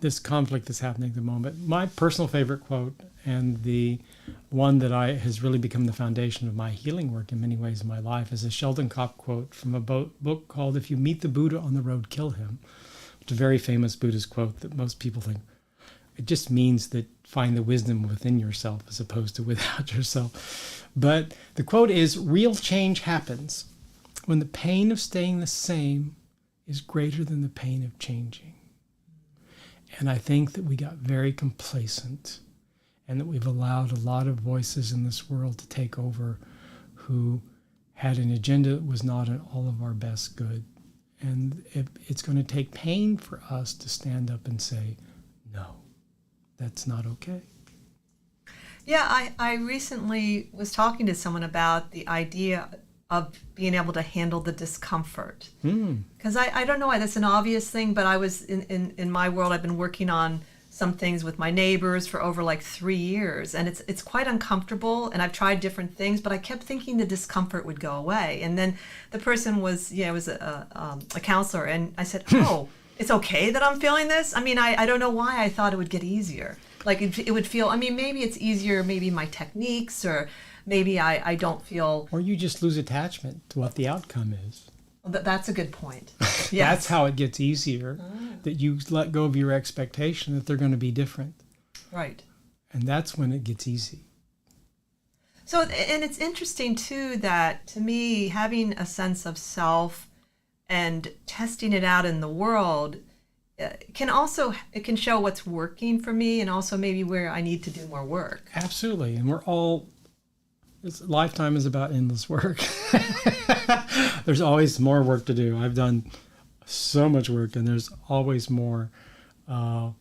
this conflict that's happening at the moment. My personal favorite quote, and the one that has really become the foundation of my healing work in many ways in my life, is a Sheldon Kopp quote from a book called "If You Meet the Buddha on the Road, Kill Him." It's a very famous Buddhist quote that most people think it just means that find the wisdom within yourself as opposed to without yourself. But the quote is, real change happens when the pain of staying the same is greater than the pain of changing. And I think that we got very complacent, and that we've allowed a lot of voices in this world to take over who had an agenda that was not in all of our best good. And it's going to take pain for us to stand up and say, no, that's not okay. Yeah, I recently was talking to someone about the idea of being able to handle the discomfort. Because I don't know why that's an obvious thing, but I was in my world, I've been working on some things with my neighbors for over like 3 years, and it's quite uncomfortable, and I've tried different things, but I kept thinking the discomfort would go away. And then the person was a counselor, and I said, oh, it's okay that I'm feeling this? I mean, I don't know why I thought it would get easier. Like it would feel, I mean, maybe it's easier, maybe my techniques, or maybe I don't feel... Or you just lose attachment to what the outcome is. That's a good point. Yes. That's how it gets easier, that you let go of your expectation that they're going to be different. Right. And that's when it gets easy. So, and it's interesting too that, to me, having a sense of self and testing it out in the world it can show what's working for me, and also maybe where I need to do more work. Absolutely. And this lifetime is about endless work. There's always more work to do. I've done so much work, and there's always more. And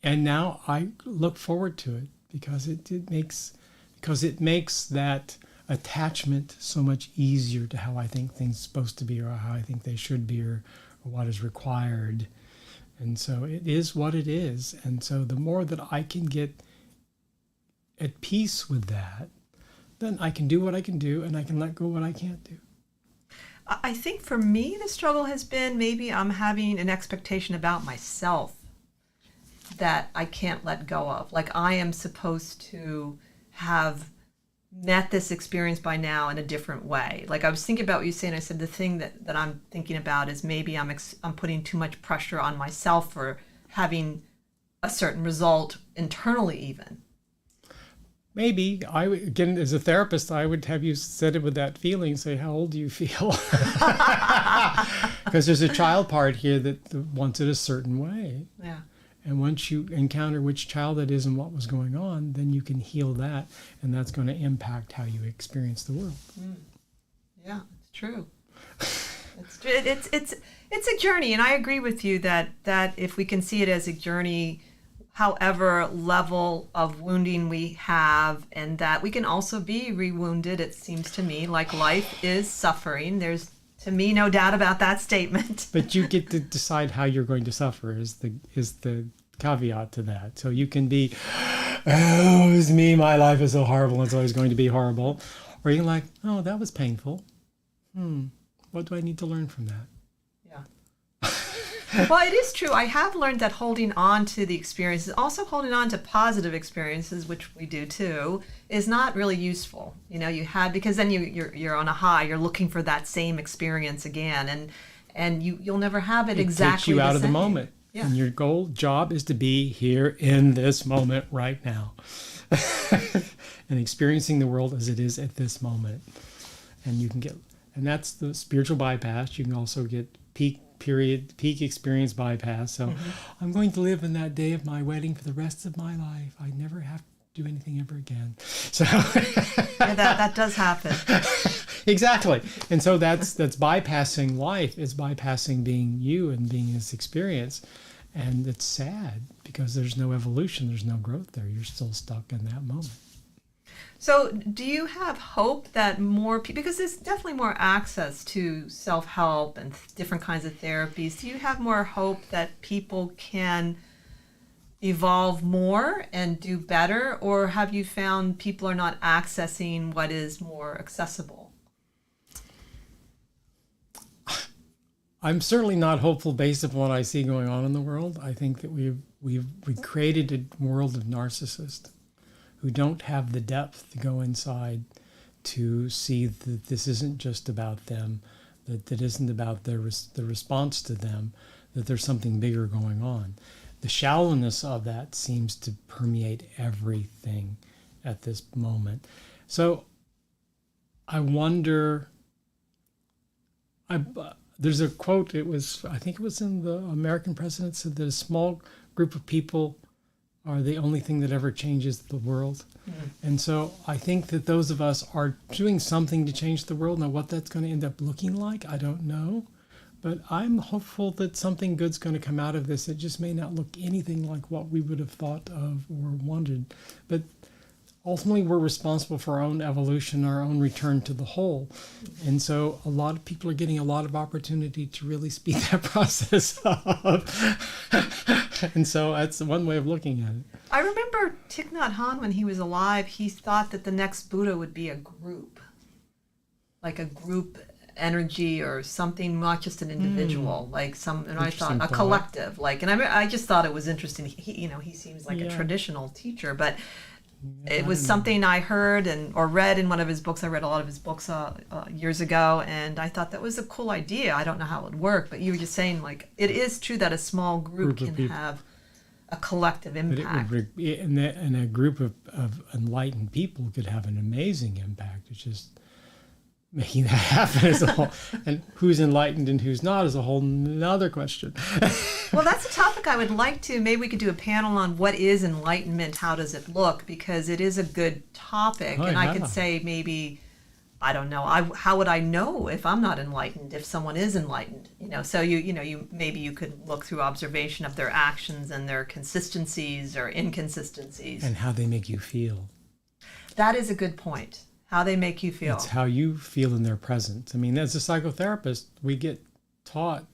now I look forward to it because it makes that attachment so much easier to how I think things are supposed to be, or how I think they should be, or what is required. And so it is what it is. And so the more that I can get at peace with that, then I can do what I can do, and I can let go what I can't do. I think for me, the struggle has been maybe I'm having an expectation about myself that I can't let go of. Like I am supposed to have met this experience by now in a different way. Like I was thinking about what you said, and I said the thing that I'm thinking about is maybe I'm putting too much pressure on myself for having a certain result internally even. Maybe. Again, as a therapist, I would have you sit it with that feeling, say, how old do you feel? Because there's a child part here that wants it a certain way. Yeah. And once you encounter which child it is and what was going on, then you can heal that, and that's going to impact how you experience the world. Yeah, it's true. It's a journey, and I agree with you that if we can see it as a journey, however level of wounding we have, and that we can also be rewounded, it seems to me, like life is suffering. There's, to me, no doubt about that statement. But you get to decide how you're going to suffer is the caveat to that. So you can be, oh, it's me, my life is so horrible, it's always going to be horrible. Or you're like, oh, that was painful. What do I need to learn from that? Yeah. Well, it is true. I have learned that holding on to the experiences, also holding on to positive experiences, which we do too, is not really useful. You had, because then you're on a high. You're looking for that same experience again, and you'll never have it exactly. Takes you out of the same. moment. Yeah. And your job is to be here in this moment right now, and experiencing the world as it is at this moment. And you can get, and that's the spiritual bypass. You can also get peak experience bypass. So I'm going to live in that day of my wedding for the rest of my life. I never have to do anything ever again. So Yeah, that does happen. Exactly. And so that's bypassing life, is bypassing being you and being this experience. And it's sad because there's no evolution, there's no growth there. You're still stuck in that moment. So do you have hope that more people, because there's definitely more access to self-help and different kinds of therapies, do you have more hope that people can evolve more and do better? Or have you found people are not accessing what is more accessible? I'm certainly not hopeful based upon what I see going on in the world. I think that we've created a world of narcissists who don't have the depth to go inside to see that this isn't just about them, that isn't about the response to them, that there's something bigger going on. The shallowness of that seems to permeate everything at this moment. So I wonder, there's a quote, I think it was in the American president, said that a small group of people are the only thing that ever changes the world. And so I think that those of us are doing something to change the world. Now, what that's going to end up looking like, I don't know. But I'm hopeful that something good's going to come out of this. It just may not look anything like what we would have thought of or wanted. But ultimately, we're responsible for our own evolution, our own return to the whole. And so a lot of people are getting a lot of opportunity to really speed that process up. And so that's one way of looking at it. I remember Thich Nhat Hanh, when he was alive, he thought that the next Buddha would be a group, like a group energy or something, not just an individual, like some, and I thought a collective, like, and I just thought it was interesting. He seems like a traditional teacher, but it was something I heard or read in one of his books. I read a lot of his books years ago, and I thought that was a cool idea. I don't know how it would work, but you were just saying, like, it is true that a small group can have a collective impact. And a group of enlightened people could have an amazing impact. It's just making that happen is a whole, and who's enlightened and who's not is a whole nother question. Well, that's a topic I would like to, maybe we could do a panel on what is enlightenment, how does it look, because it is a good topic. I could say maybe, I don't know, how would I know if I'm not enlightened, if someone is enlightened? So you maybe you could look through observation of their actions and their consistencies or inconsistencies. And how they make you feel. That is a good point. How they make you feel. It's how you feel in their presence. I mean, as a psychotherapist, we get taught,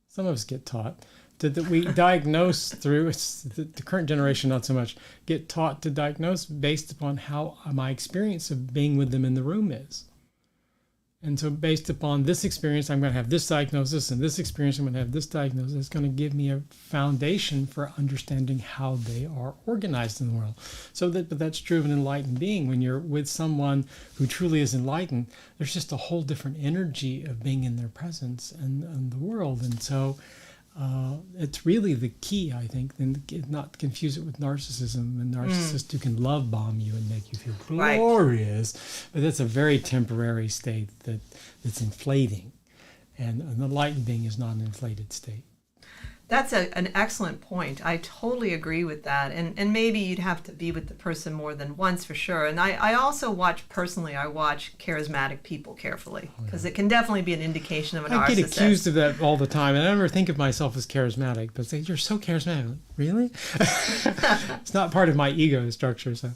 some of us get taught, that we diagnose through, it's the current generation not so much, get taught to diagnose based upon how my experience of being with them in the room is. And so based upon this experience, I'm going to have this diagnosis, and this experience, I'm going to have this diagnosis. It's going to give me a foundation for understanding how they are organized in the world. But that's true of an enlightened being. When you're with someone who truly is enlightened, there's just a whole different energy of being in their presence and the world. And so it's really the key, I think, and not confuse it with narcissism. And narcissists who can love bomb you and make you feel glorious, but that's a very temporary state that's inflating, and an enlightened being is not an inflated state. That's an excellent point. I totally agree with that. And maybe you'd have to be with the person more than once for sure. And I also watch charismatic people carefully, because it can definitely be an indication of a narcissist. I get accused of that all the time, and I never think of myself as charismatic, but say, you're so charismatic. Really? It's not part of my ego structure. So.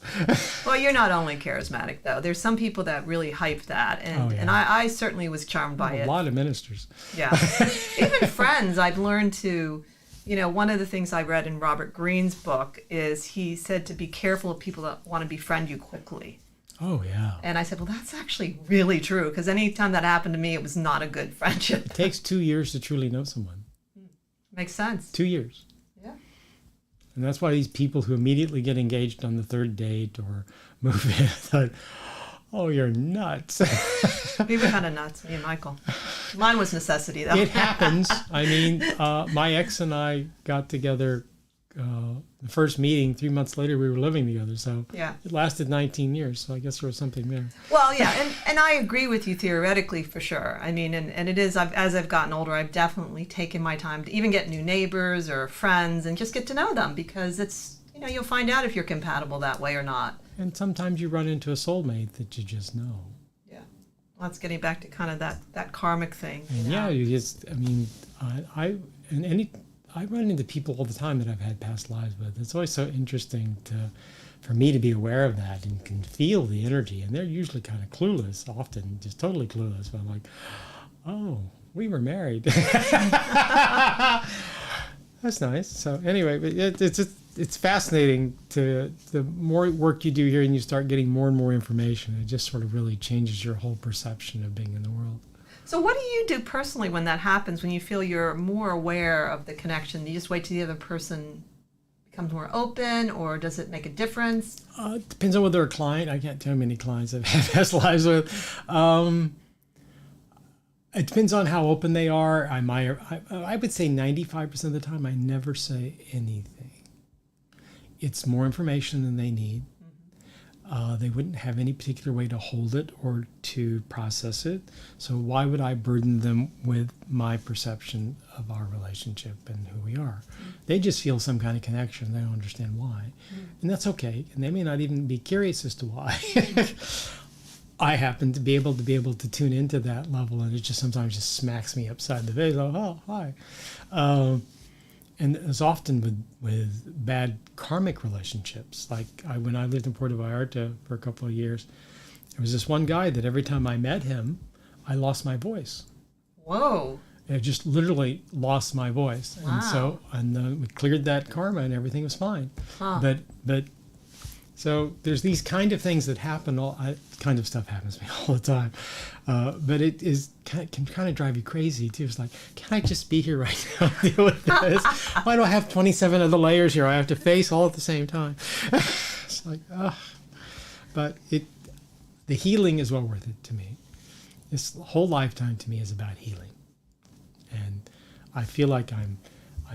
Well, you're not only charismatic, though. There's some people that really hype that, and I certainly was charmed by it. A lot of ministers. Yeah. Even friends, I've learned to, one of the things I read in Robert Greene's book is he said to be careful of people that want to befriend you quickly. Oh, yeah. And I said, well, that's actually really true, because any time that happened to me, it was not a good friendship. It takes 2 years to truly know someone. Makes sense. 2 years. Yeah. And that's why these people who immediately get engaged on the third date or move in thought, oh, you're nuts. We were kind of nuts, me and Michael. Mine was necessity, though. It happens. I mean, my ex and I got together, the first meeting, 3 months later, we were living together. So Yeah. it lasted 19 years. So I guess there was something there. Well, yeah, and I agree with you theoretically for sure. I mean, and it is, as I've gotten older, I've definitely taken my time to even get new neighbors or friends and just get to know them, because it's, you'll find out if you're compatible that way or not. And sometimes you run into a soulmate that you just know. Yeah. Well, that's getting back to kind of that karmic thing. And yeah, you just, I mean, I run into people all the time that I've had past lives with. It's always so interesting for me to be aware of that and can feel the energy. And they're usually kind of clueless, often just totally clueless. But I'm like, oh, we were married. That's nice. So anyway, but it's fascinating the more work you do here and you start getting more and more information. It just sort of really changes your whole perception of being in the world. So what do you do personally when that happens, when you feel you're more aware of the connection? Do you just wait till the other person becomes more open, or does it make a difference? It depends on whether they're a client. I can't tell how many clients I've had past lives with. It depends on how open they are. I would say 95% of the time I never say anything. It's more information than they need. They wouldn't have any particular way to hold it or to process it. So why would I burden them with my perception of our relationship and who we are? They just feel some kind of connection. They don't understand why. And that's okay. And they may not even be curious as to why. I happen to be able to tune into that level, and it just sometimes just smacks me upside the face. Oh, hi. And it's often with bad karmic relationships. Like when I lived in Puerto Vallarta for a couple of years, there was this one guy that every time I met him, I lost my voice. Whoa. I just literally lost my voice. Wow. And so we cleared that karma and everything was fine. Huh. But so there's these kind of things that happen. Kind of stuff happens to me all the time. But it can kind of drive you crazy too. It's like, can I just be here right now and deal with this? Why do I have 27 other layers here I have to face all at the same time? It's like, ugh. But the healing is well worth it to me. This whole lifetime to me is about healing. And I feel like I'm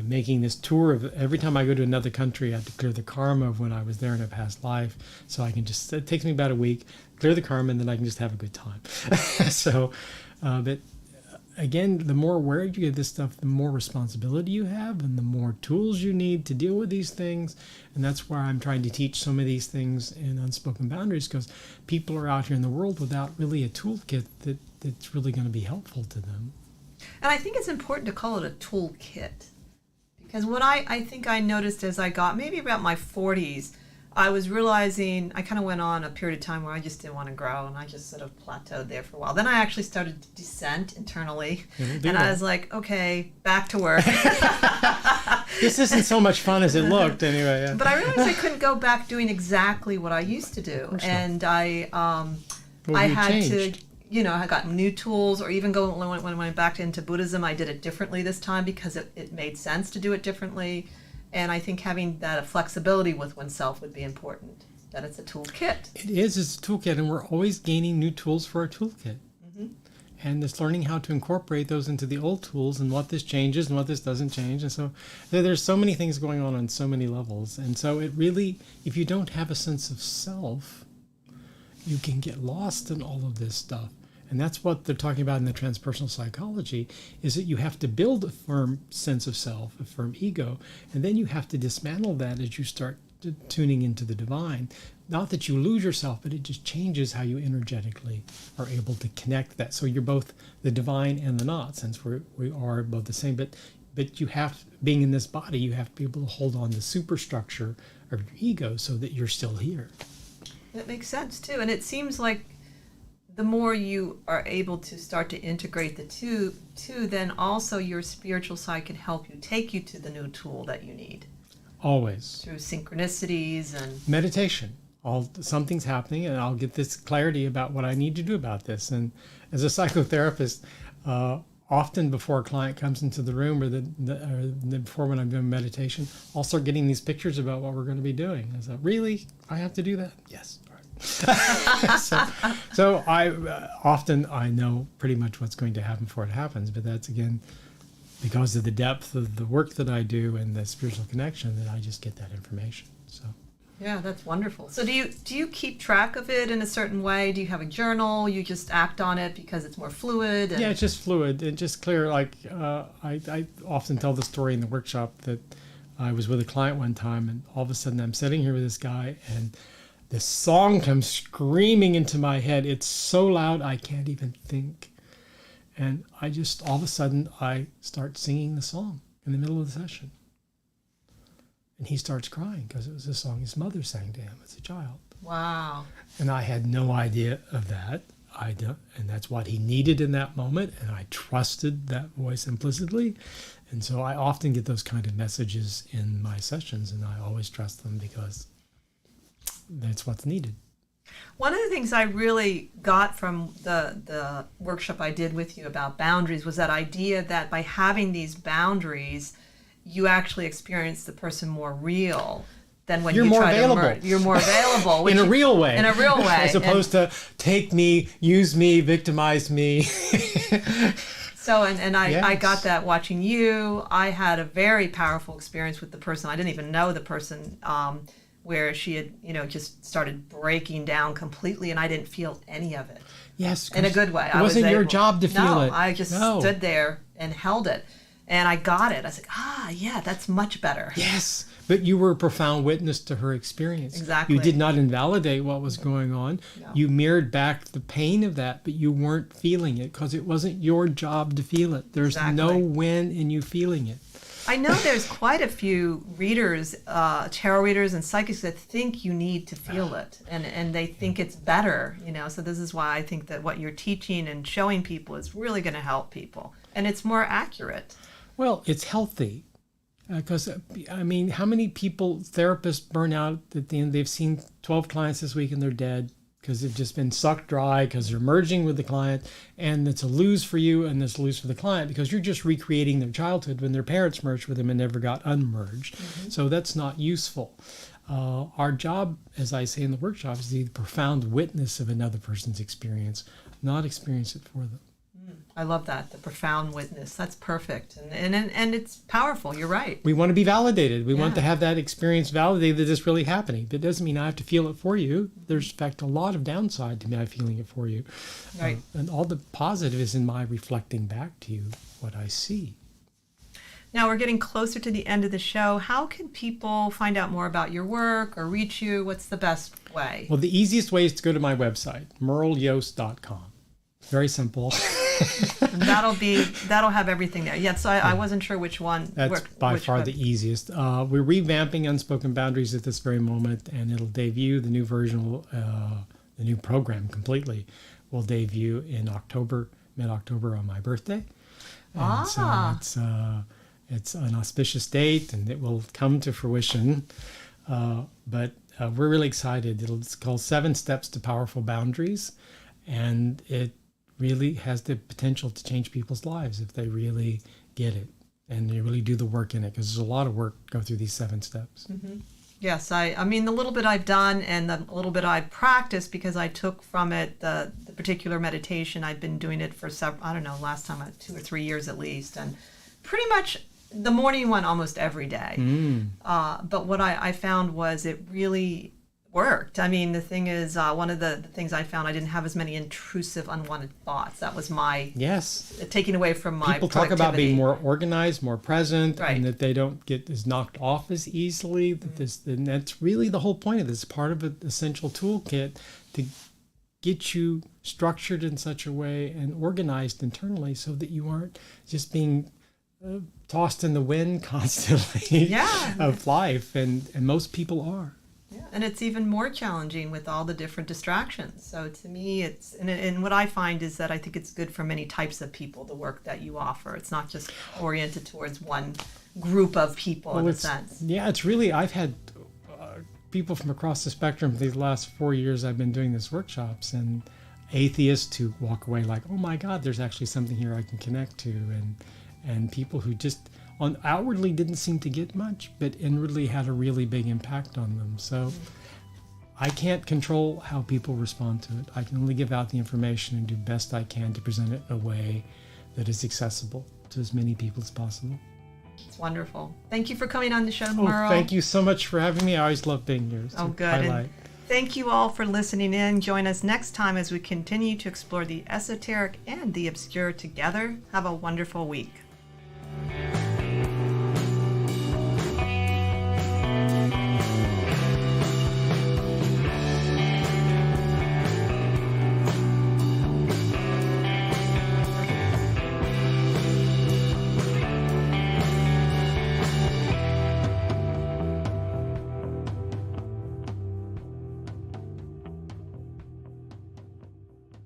making this tour of every time I go to another country, I have to clear the karma of when I was there in a past life. So I can just, it takes me about a week, clear the karma, and then I can just have a good time. So, but again, the more aware you get of this stuff, the more responsibility you have and the more tools you need to deal with these things. And that's why I'm trying to teach some of these things in Unspoken Boundaries, because people are out here in the world without really a toolkit that's really going to be helpful to them. And I think it's important to call it a toolkit. Because what I think I noticed as I got maybe about my 40s, I was realizing I kind of went on a period of time where I just didn't want to grow, and I just sort of plateaued there for a while. Then I actually started to descent internally, and I was like, okay, back to work. This isn't so much fun as it looked anyway. Yeah. But I realized I couldn't go back doing exactly what I used to do. And I had changed? to, I got new tools, or even when I went back into Buddhism, I did it differently this time because it made sense to do it differently. And I think having that flexibility with oneself would be important, that it's a toolkit. It is, it's a toolkit, and we're always gaining new tools for our toolkit. Mm-hmm. And it's learning how to incorporate those into the old tools and what this changes and what this doesn't change. And so there's so many things going on so many levels. And so it really, if you don't have a sense of self, you can get lost in all of this stuff. And that's what they're talking about in the transpersonal psychology, is that you have to build a firm sense of self, a firm ego, and then you have to dismantle that as you start tuning into the divine. Not that you lose yourself, but it just changes how you energetically are able to connect that. So you're both the divine and the not, since we are both the same. But you have, being in this body, you have to be able to hold on the superstructure of your ego so that you're still here. That makes sense, too. And it seems like the more you are able to start to integrate the two, then also your spiritual side can help you, take you to the new tool that you need. Always. Through synchronicities and meditation. Something's happening, and I'll get this clarity about what I need to do about this. And as a psychotherapist, often before a client comes into the room or before when I'm doing meditation, I'll start getting these pictures about what we're going to be doing. I said, really? I have to do that? Yes. All right. so I often I know pretty much what's going to happen before it happens, but that's again because of the depth of the work that I do and the spiritual connection that I just get that information. So. Yeah, that's wonderful. So do you keep track of it in a certain way? Do you have a journal? You just act on it because it's more fluid? Yeah, it's just fluid and just clear. Like I often tell the story in the workshop that I was with a client one time, and all of a sudden I'm sitting here with this guy, and this song comes screaming into my head. It's so loud I can't even think. And I just, all of a sudden, I start singing the song in the middle of the session. And he starts crying because it was a song his mother sang to him as a child. Wow. And I had no idea of that. And that's what he needed in that moment. And I trusted that voice implicitly. And so I often get those kind of messages in my sessions, and I always trust them because that's what's needed. One of the things I really got from the workshop I did with you about boundaries was that idea that by having these boundaries, you actually experience the person more real than when you're you more try available. to you're more available. In a real way. In a real way. As opposed to take me, use me, victimize me. So, and I Yes. got that watching you. I had a very powerful experience with the person. I didn't even know the person, where she had, just started breaking down completely, and I didn't feel any of it. Yes. In a good way. It wasn't your able- job to feel it. I just stood there and held it. And I got it. I was like, yeah, that's much better. Yes, but you were a profound witness to her experience. Exactly. You did not invalidate what was going on. No. You mirrored back the pain of that, but you weren't feeling it because it wasn't your job to feel it. There's no Exactly. win in you feeling it. I know there's quite a few readers, tarot readers and psychics that think you need to feel it, and they think it's better, So this is why I think that what you're teaching and showing people is really going to help people, and it's more accurate. Well, it's healthy because, how many people, therapists burn out at the end? They've seen 12 clients this week and they're dead because they've just been sucked dry because they're merging with the client, and it's a lose for you and it's a lose for the client because you're just recreating their childhood when their parents merged with them and never got unmerged. Mm-hmm. So that's not useful. Our job, as I say in the workshop, is to be the profound witness of another person's experience, not experience it for them. I love that, the profound witness. That's perfect, and it's powerful. You're right. We want to be validated. We want Yeah. to have that experience validated that it's really happening. But it doesn't mean I have to feel it for you. There's, in fact, a lot of downside to me feeling it for you. Right. And all the positive is in my reflecting back to you what I see. Now we're getting closer to the end of the show. How can people find out more about your work or reach you? What's the best way? Well, the easiest way is to go to my website, merleyost.com. Very simple. And that'll have everything there. Yeah, so I wasn't sure which one. That's by far the easiest. We're revamping Unspoken Boundaries at this very moment, and it'll debut. The new version, the new program completely, will debut in mid-October on my birthday. And so it's an auspicious date, and it will come to fruition. But we're really excited. It's called 7 Steps to Powerful Boundaries, and it really has the potential to change people's lives if they really get it and they really do the work in it, because there's a lot of work to go through these 7 steps. Mm-hmm. Yes, I mean, the little bit I've done and the little bit I've practiced, because I took from it the particular meditation. I've been doing it for last time 2 or 3 years at least, and pretty much the morning one almost every day. But what I found was it really worked. I mean, the thing is, one of the things I found, I didn't have as many intrusive, unwanted thoughts. That was my taking away from my people talk about being more organized, more present, right. and that they don't get as knocked off as easily. And that's really the whole point of this. Part of an essential toolkit to get you structured in such a way and organized internally so that you aren't just being tossed in the wind constantly of life. And most people are. Yeah, and it's even more challenging with all the different distractions. So to me, it's and what I find is that I think it's good for many types of people, the work that you offer. It's not just oriented towards one group of people in a sense. Yeah, it's really, I've had people from across the spectrum these last 4 years I've been doing these workshops, and atheists who walk away like, oh my God, there's actually something here I can connect to, and people who just outwardly didn't seem to get much, but inwardly had a really big impact on them. So I can't control how people respond to it. I can only give out the information and do best I can to present it in a way that is accessible to as many people as possible. It's wonderful. Thank you for coming on the show, Oh, Merle. thank you so much for having me. I always love being here. Oh, good. And thank you all for listening in. Join us next time as we continue to explore the esoteric and the obscure together. Have a wonderful week.